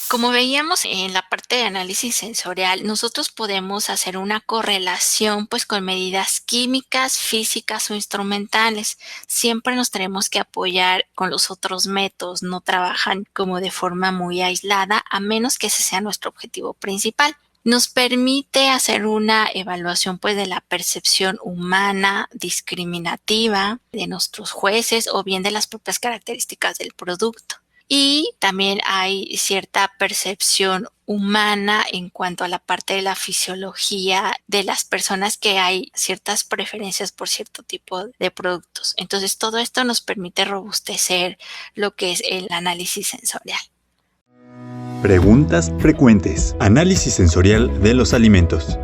Como veíamos en la parte de análisis sensorial, nosotros podemos hacer una correlación pues con medidas químicas, físicas o instrumentales. Siempre nos tenemos que apoyar con los otros métodos, no trabajan como de forma muy aislada, a menos que ese sea nuestro objetivo principal. Nos permite hacer una evaluación pues de la percepción humana discriminativa de nuestros jueces o bien de las propias características del producto. Y también hay cierta percepción humana en cuanto a la parte de la fisiología de las personas, que hay ciertas preferencias por cierto tipo de productos. Entonces todo esto nos permite robustecer lo que es el análisis sensorial. Preguntas frecuentes. Análisis sensorial de los alimentos.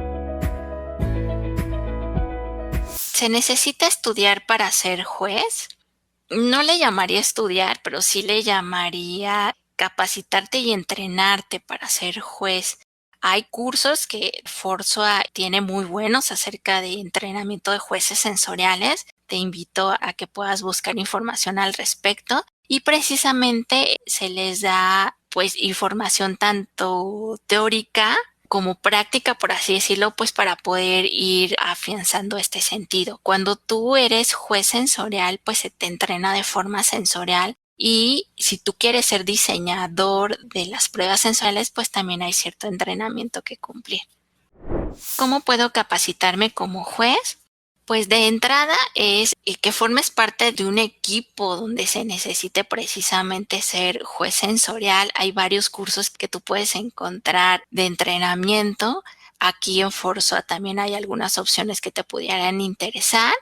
¿Se necesita estudiar para ser juez? No le llamaría estudiar, pero sí le llamaría capacitarte y entrenarte para ser juez. Hay cursos que Forsua tiene muy buenos acerca de entrenamiento de jueces sensoriales. Te invito a que puedas buscar información al respecto y precisamente se les da pues información tanto teórica como práctica, por así decirlo, pues para poder ir afianzando este sentido. Cuando tú eres juez sensorial, pues se te entrena de forma sensorial, y si tú quieres ser diseñador de las pruebas sensoriales, pues también hay cierto entrenamiento que cumplir. ¿Cómo puedo capacitarme como juez? Pues de entrada es que formes parte de un equipo donde se necesite precisamente ser juez sensorial. Hay varios cursos que tú puedes encontrar de entrenamiento. Aquí en Forsua también hay algunas opciones que te pudieran interesar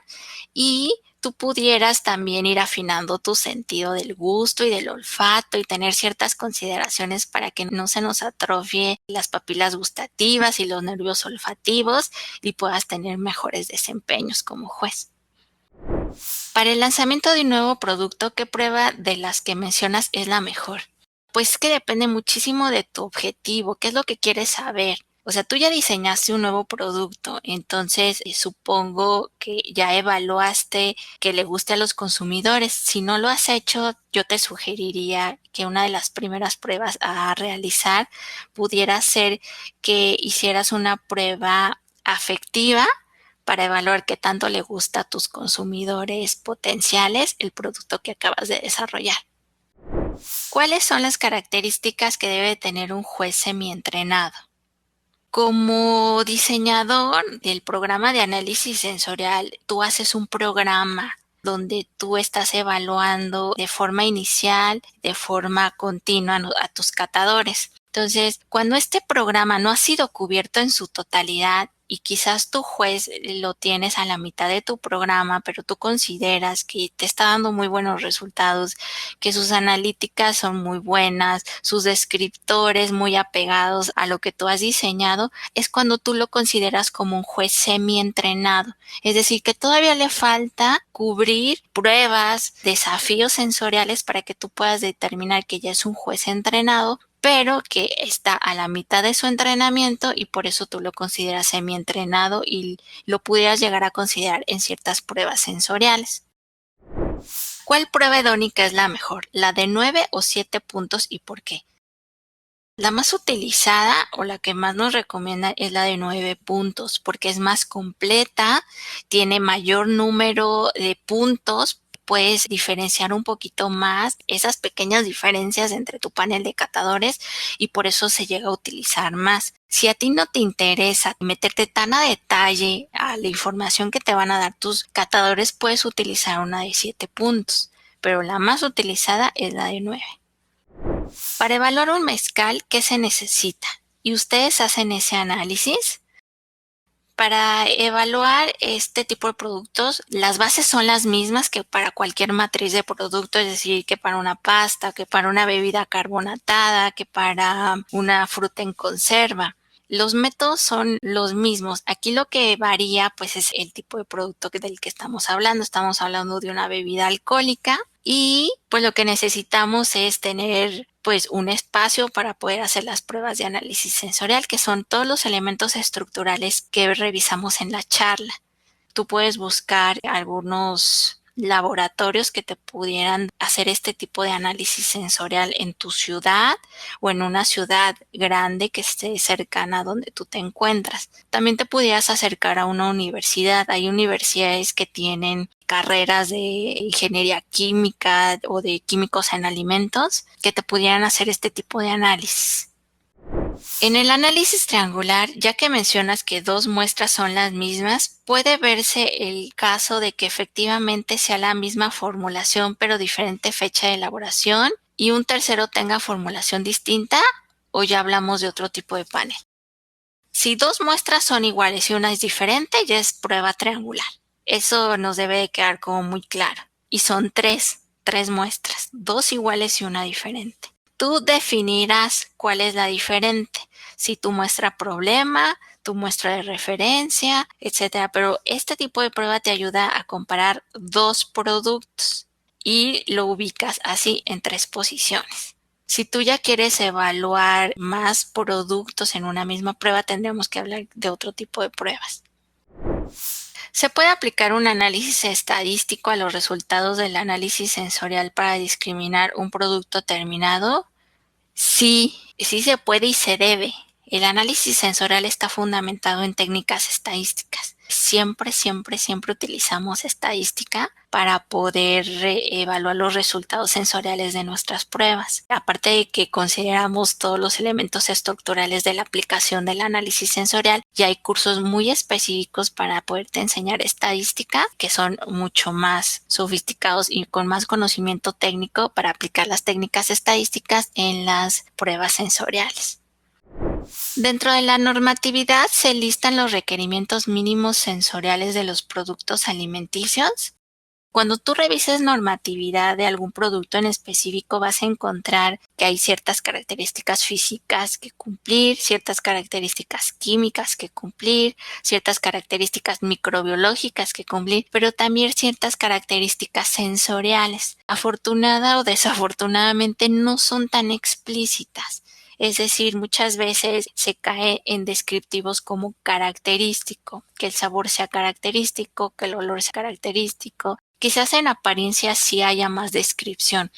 y tú pudieras también ir afinando tu sentido del gusto y del olfato y tener ciertas consideraciones para que no se nos atrofie las papilas gustativas y los nervios olfativos y puedas tener mejores desempeños como juez. Para el lanzamiento de un nuevo producto, ¿qué prueba de las que mencionas es la mejor? Pues que depende muchísimo de tu objetivo, qué es lo que quieres saber. O sea, tú ya diseñaste un nuevo producto, entonces supongo que ya evaluaste que le guste a los consumidores. Si no lo has hecho, yo te sugeriría que una de las primeras pruebas a realizar pudiera ser que hicieras una prueba afectiva para evaluar qué tanto le gusta a tus consumidores potenciales el producto que acabas de desarrollar. ¿Cuáles son las características que debe tener un juez semientrenado? Como diseñador del programa de análisis sensorial, tú haces un programa donde tú estás evaluando de forma inicial, de forma continua a tus catadores. Entonces, cuando este programa no ha sido cubierto en su totalidad y quizás tu juez lo tienes a la mitad de tu programa, pero tú consideras que te está dando muy buenos resultados, que sus analíticas son muy buenas, sus descriptores muy apegados a lo que tú has diseñado, es cuando tú lo consideras como un juez semi-entrenado. Es decir, que todavía le falta cubrir pruebas, desafíos sensoriales para que tú puedas determinar que ya es un juez entrenado, pero que está a la mitad de su entrenamiento y por eso tú lo consideras semi-entrenado y lo pudieras llegar a considerar en ciertas pruebas sensoriales. ¿Cuál prueba hedónica es la mejor? ¿La de 9 o 7 puntos y por qué? La más utilizada o la que más nos recomienda es la de 9 puntos porque es más completa, tiene mayor número de puntos, puedes diferenciar un poquito más esas pequeñas diferencias entre tu panel de catadores y por eso se llega a utilizar más. Si a ti no te interesa meterte tan a detalle a la información que te van a dar tus catadores, puedes utilizar una de 7 puntos, pero la más utilizada es la de 9. Para evaluar un mezcal, ¿qué se necesita? ¿Y ustedes hacen ese análisis? Para evaluar este tipo de productos, las bases son las mismas que para cualquier matriz de producto, es decir, que para una pasta, que para una bebida carbonatada, que para una fruta en conserva. Los métodos son los mismos. Aquí lo que varía pues es el tipo de producto del que estamos hablando. Estamos hablando de una bebida alcohólica y pues lo que necesitamos es tener pues un espacio para poder hacer las pruebas de análisis sensorial, que son todos los elementos estructurales que revisamos en la charla. Tú puedes buscar algunos laboratorios que te pudieran hacer este tipo de análisis sensorial en tu ciudad o en una ciudad grande que esté cercana a donde tú te encuentras. También te pudieras acercar a una universidad. Hay universidades que tienen carreras de ingeniería química o de químicos en alimentos que te pudieran hacer este tipo de análisis. En el análisis triangular, ya que mencionas que dos muestras son las mismas, puede verse el caso de que efectivamente sea la misma formulación pero diferente fecha de elaboración y un tercero tenga formulación distinta o ya hablamos de otro tipo de panel. Si dos muestras son iguales y una es diferente, ya es prueba triangular. Eso nos debe de quedar como muy claro. Y son tres muestras, dos iguales y una diferente. Tú definirás cuál es la diferente, si tu muestra problema, tu muestra de referencia, etcétera. Pero este tipo de prueba te ayuda a comparar dos productos y lo ubicas así en 3 posiciones. Si tú ya quieres evaluar más productos en una misma prueba, tendríamos que hablar de otro tipo de pruebas. ¿Se puede aplicar un análisis estadístico a los resultados del análisis sensorial para discriminar un producto terminado? Sí se puede y se debe. El análisis sensorial está fundamentado en técnicas estadísticas. Siempre utilizamos estadística para poder evaluar los resultados sensoriales de nuestras pruebas. Aparte de que consideramos todos los elementos estructurales de la aplicación del análisis sensorial, ya hay cursos muy específicos para poderte enseñar estadística que son mucho más sofisticados y con más conocimiento técnico para aplicar las técnicas estadísticas en las pruebas sensoriales. Dentro de la normatividad se listan los requerimientos mínimos sensoriales de los productos alimenticios. Cuando tú revises normatividad de algún producto en específico, vas a encontrar que hay ciertas características físicas que cumplir, ciertas características químicas que cumplir, ciertas características microbiológicas que cumplir, pero también ciertas características sensoriales. Afortunada o desafortunadamente no son tan explícitas. Es decir, muchas veces se cae en descriptivos como característico, que el sabor sea característico, que el olor sea característico. Quizás en apariencia sí haya más descripción,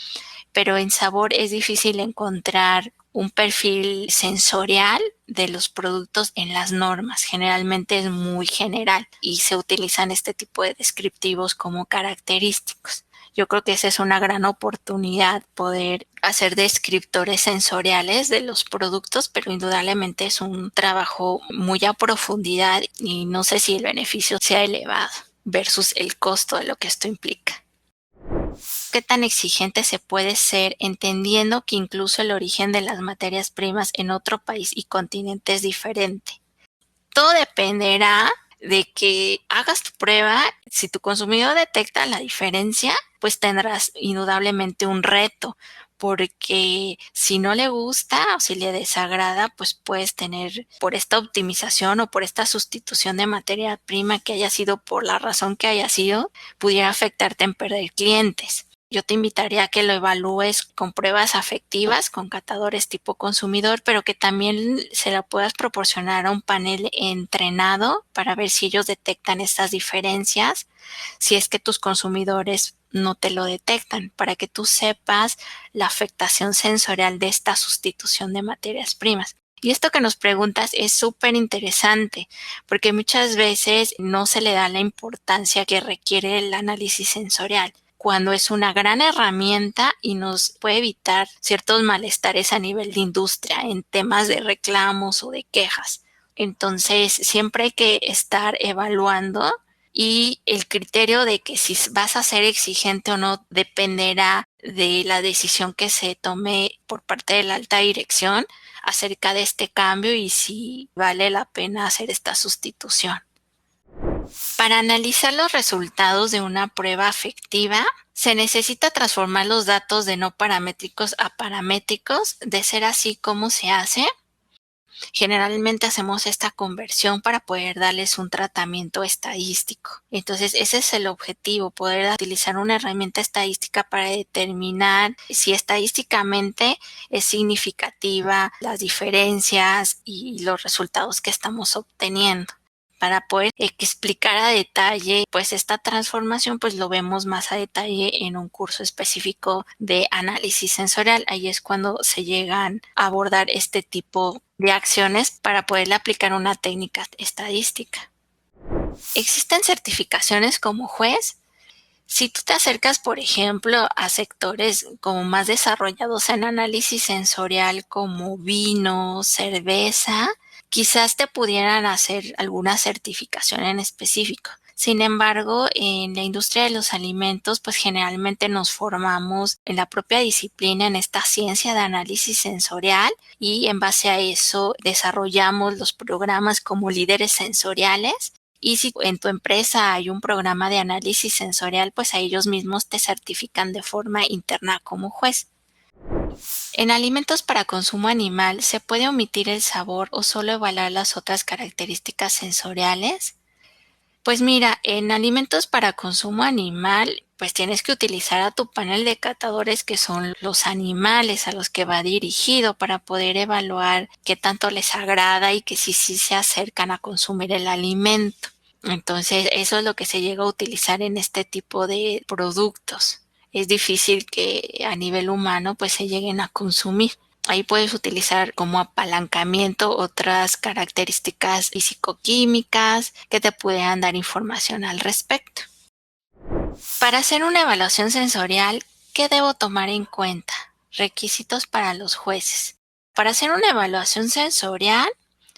pero en sabor es difícil encontrar un perfil sensorial de los productos en las normas. Generalmente es muy general y se utilizan este tipo de descriptivos como característicos. Yo creo que esa es una gran oportunidad, poder hacer descriptores sensoriales de los productos, pero indudablemente es un trabajo muy a profundidad y no sé si el beneficio sea elevado versus el costo de lo que esto implica. ¿Qué tan exigente se puede ser entendiendo que incluso el origen de las materias primas en otro país y continente es diferente? Todo dependerá de que hagas tu prueba. Si tu consumidor detecta la diferencia, pues tendrás indudablemente un reto, porque si no le gusta o si le desagrada, pues puedes tener, por esta optimización o por esta sustitución de materia prima que haya sido por la razón que haya sido, pudiera afectarte en perder clientes. Yo te invitaría a que lo evalúes con pruebas afectivas, con catadores tipo consumidor, pero que también se la puedas proporcionar a un panel entrenado para ver si ellos detectan estas diferencias, si es que tus consumidores no te lo detectan, para que tú sepas la afectación sensorial de esta sustitución de materias primas. Y esto que nos preguntas es súper interesante, porque muchas veces no se le da la importancia que requiere el análisis sensorial, cuando es una gran herramienta y nos puede evitar ciertos malestares a nivel de industria en temas de reclamos o de quejas. Entonces, siempre hay que estar evaluando, y el criterio de que si vas a ser exigente o no dependerá de la decisión que se tome por parte de la alta dirección acerca de este cambio y si vale la pena hacer esta sustitución. Para analizar los resultados de una prueba afectiva, se necesita transformar los datos de no paramétricos a paramétricos. De ser así, ¿cómo se hace? Generalmente hacemos esta conversión para poder darles un tratamiento estadístico. Entonces, ese es el objetivo, poder utilizar una herramienta estadística para determinar si estadísticamente es significativa las diferencias y los resultados que estamos obteniendo. Para poder explicar a detalle pues esta transformación, pues lo vemos más a detalle en un curso específico de análisis sensorial. Ahí es cuando se llegan a abordar este tipo de acciones para poderle aplicar una técnica estadística. ¿Existen certificaciones como juez? Si tú te acercas, por ejemplo, a sectores como más desarrollados en análisis sensorial como vino, cerveza, quizás te pudieran hacer alguna certificación en específico. Sin embargo, en la industria de los alimentos, pues generalmente nos formamos en la propia disciplina, en esta ciencia de análisis sensorial, y en base a eso desarrollamos los programas como líderes sensoriales. Y si en tu empresa hay un programa de análisis sensorial, pues a ellos mismos te certifican de forma interna como juez. En alimentos para consumo animal, ¿se puede omitir el sabor o solo evaluar las otras características sensoriales? Pues mira, en alimentos para consumo animal, pues tienes que utilizar a tu panel de catadores, que son los animales a los que va dirigido, para poder evaluar qué tanto les agrada y que sí se acercan a consumir el alimento. Entonces, eso es lo que se llega a utilizar en este tipo de productos. Es difícil que a nivel humano pues se lleguen a consumir. Ahí puedes utilizar como apalancamiento otras características físico-químicas que te puedan dar información al respecto. Para hacer una evaluación sensorial, ¿qué debo tomar en cuenta? Requisitos para los jueces. Para hacer una evaluación sensorial,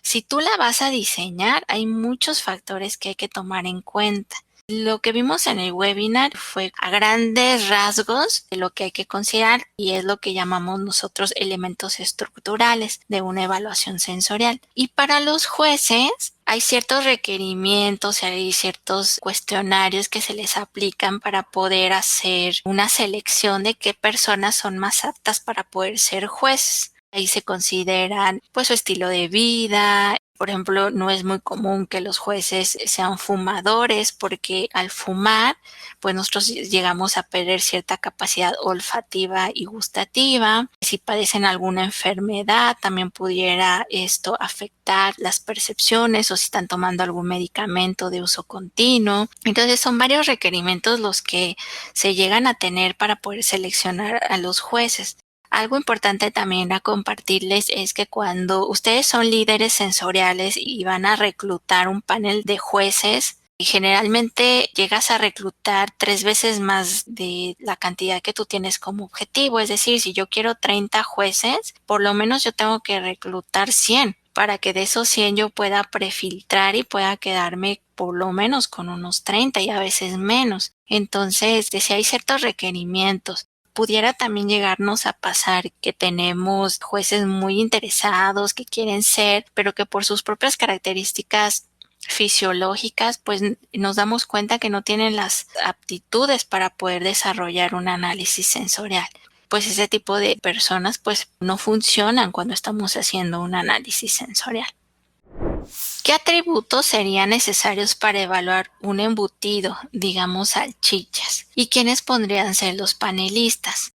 si tú la vas a diseñar, hay muchos factores que hay que tomar en cuenta. Lo que vimos en el webinar fue a grandes rasgos de lo que hay que considerar, y es lo que llamamos nosotros elementos estructurales de una evaluación sensorial. Y para los jueces hay ciertos requerimientos y hay ciertos cuestionarios que se les aplican para poder hacer una selección de qué personas son más aptas para poder ser jueces. Ahí se consideran pues su estilo de vida. Por ejemplo, no es muy común que los jueces sean fumadores, porque al fumar, pues nosotros llegamos a perder cierta capacidad olfativa y gustativa. Si padecen alguna enfermedad, también pudiera esto afectar las percepciones, o si están tomando algún medicamento de uso continuo. Entonces, son varios requerimientos los que se llegan a tener para poder seleccionar a los jueces. Algo importante también a compartirles es que cuando ustedes son líderes sensoriales y van a reclutar un panel de jueces, generalmente llegas a reclutar 3 veces más de la cantidad que tú tienes como objetivo. Es decir, si yo quiero 30 jueces, por lo menos yo tengo que reclutar 100 para que de esos 100 yo pueda prefiltrar y pueda quedarme por lo menos con unos 30 y a veces menos. Entonces, si hay ciertos requerimientos, pudiera también llegarnos a pasar que tenemos jueces muy interesados, que quieren ser, pero que por sus propias características fisiológicas, pues nos damos cuenta que no tienen las aptitudes para poder desarrollar un análisis sensorial. Pues ese tipo de personas pues no funcionan cuando estamos haciendo un análisis sensorial. ¿Qué atributos serían necesarios para evaluar un embutido, digamos salchichas? ¿Y quiénes podrían ser los panelistas?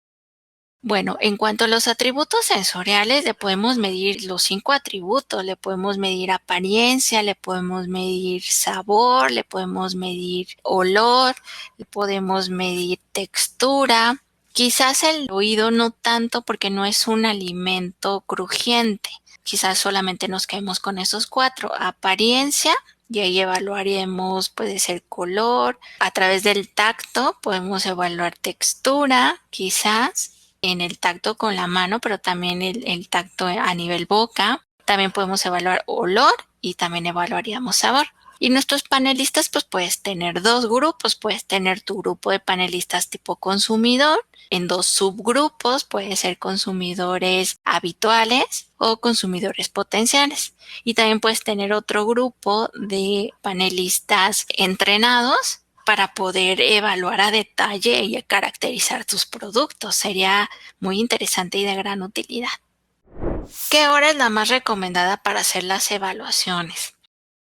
Bueno, en cuanto a los atributos sensoriales, le podemos medir los 5 atributos, le podemos medir apariencia, le podemos medir sabor, le podemos medir olor, le podemos medir textura. Quizás el oído no tanto porque no es un alimento crujiente. Quizás solamente nos quedemos con esos 4. Apariencia, y ahí evaluaremos, puede ser color. A través del tacto podemos evaluar textura, quizás en el tacto con la mano, pero también el tacto a nivel boca. También podemos evaluar olor y también evaluaríamos sabor. Y nuestros panelistas, pues puedes tener 2 grupos, puedes tener tu grupo de panelistas tipo consumidor, en 2 subgrupos, puede ser consumidores habituales o consumidores potenciales. Y también puedes tener otro grupo de panelistas entrenados para poder evaluar a detalle y caracterizar tus productos. Sería muy interesante y de gran utilidad. ¿Qué hora es la más recomendada para hacer las evaluaciones?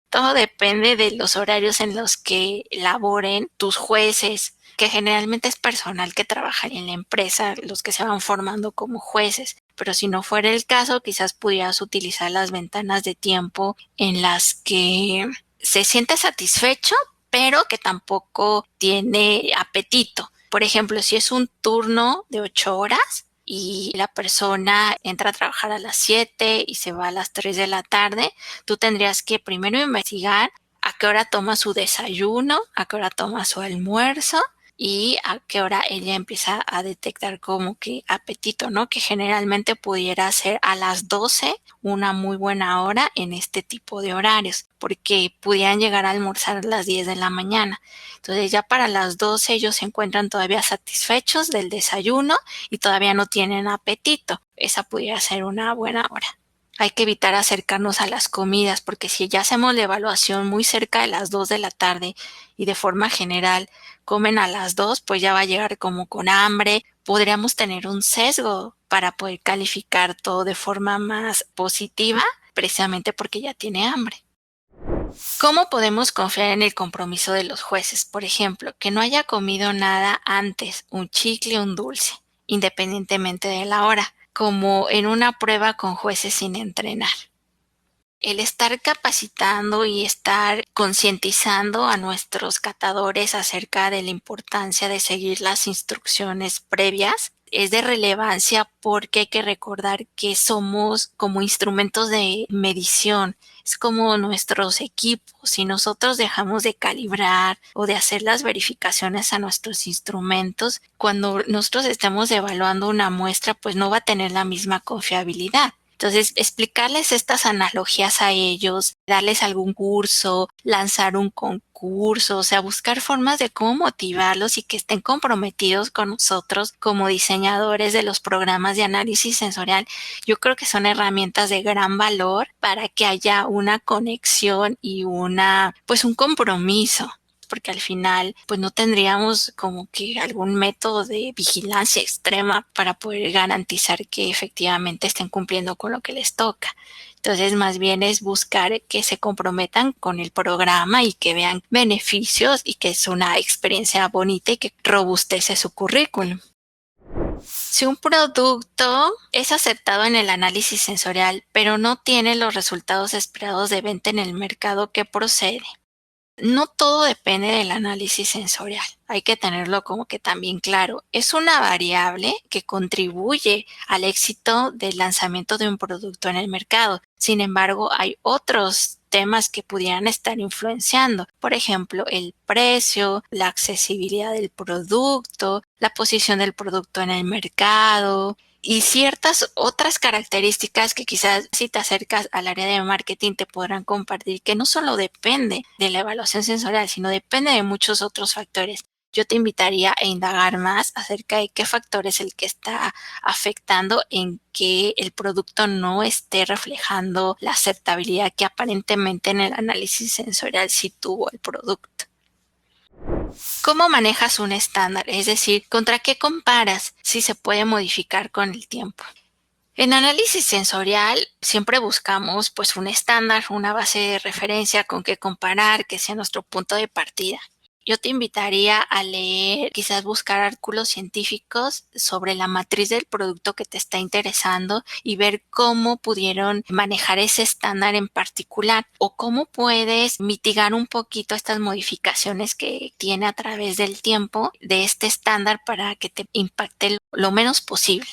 Todo depende de los horarios en los que laboren tus jueces, que generalmente es personal que trabaja en la empresa, los que se van formando como jueces. Pero si no fuera el caso, quizás pudieras utilizar las ventanas de tiempo en las que se siente satisfecho, pero que tampoco tiene apetito. Por ejemplo, si es un turno de 8 horas, y la persona entra a trabajar a las 7 y se va a las 3 de la tarde, tú tendrías que primero investigar a qué hora toma su desayuno, a qué hora toma su almuerzo y a qué hora ella empieza a detectar como que apetito, ¿no? Que generalmente pudiera ser a las 12 una muy buena hora en este tipo de horarios, porque pudieran llegar a almorzar a las 10 de la mañana. Entonces ya para las 12 ellos se encuentran todavía satisfechos del desayuno y todavía no tienen apetito. Esa pudiera ser una buena hora. Hay que evitar acercarnos a las comidas porque si ya hacemos la evaluación muy cerca de las 2 de la tarde y de forma general comen a las 2, pues ya va a llegar como con hambre. Podríamos tener un sesgo para poder calificar todo de forma más positiva precisamente porque ya tiene hambre. ¿Cómo podemos confiar en el compromiso de los jueces? Por ejemplo, que no haya comido nada antes, un chicle, un dulce, independientemente de la hora, como en una prueba con jueces sin entrenar. El estar capacitando y estar concientizando a nuestros catadores acerca de la importancia de seguir las instrucciones previas es de relevancia porque hay que recordar que somos como instrumentos de medición. Es como nuestros equipos. Si nosotros dejamos de calibrar o de hacer las verificaciones a nuestros instrumentos, cuando nosotros estamos evaluando una muestra, pues no va a tener la misma confiabilidad. Entonces, explicarles estas analogías a ellos, darles algún curso, lanzar un concurso, o sea, buscar formas de cómo motivarlos y que estén comprometidos con nosotros como diseñadores de los programas de análisis sensorial. Yo creo que son herramientas de gran valor para que haya una conexión y pues un compromiso, porque al final pues no tendríamos como que algún método de vigilancia extrema para poder garantizar que efectivamente estén cumpliendo con lo que les toca. Entonces más bien es buscar que se comprometan con el programa y que vean beneficios y que es una experiencia bonita y que robustece su currículum. Si un producto es aceptado en el análisis sensorial, pero no tiene los resultados esperados de venta en el mercado, ¿qué procede? No todo depende del análisis sensorial, hay que tenerlo como que también claro. Es una variable que contribuye al éxito del lanzamiento de un producto en el mercado. Sin embargo, hay otros temas que pudieran estar influenciando. Por ejemplo, el precio, la accesibilidad del producto, la posición del producto en el mercado y ciertas otras características que quizás si te acercas al área de marketing te podrán compartir, que no solo depende de la evaluación sensorial, sino depende de muchos otros factores. Yo te invitaría a indagar más acerca de qué factor es el que está afectando en que el producto no esté reflejando la aceptabilidad que aparentemente en el análisis sensorial sí tuvo el producto. ¿Cómo manejas un estándar? Es decir, ¿contra qué comparas si se puede modificar con el tiempo? En análisis sensorial siempre buscamos pues un estándar, una base de referencia con que comparar, que sea nuestro punto de partida. Yo te invitaría a leer, quizás buscar artículos científicos sobre la matriz del producto que te está interesando y ver cómo pudieron manejar ese estándar en particular o cómo puedes mitigar un poquito estas modificaciones que tiene a través del tiempo de este estándar para que te impacte lo menos posible.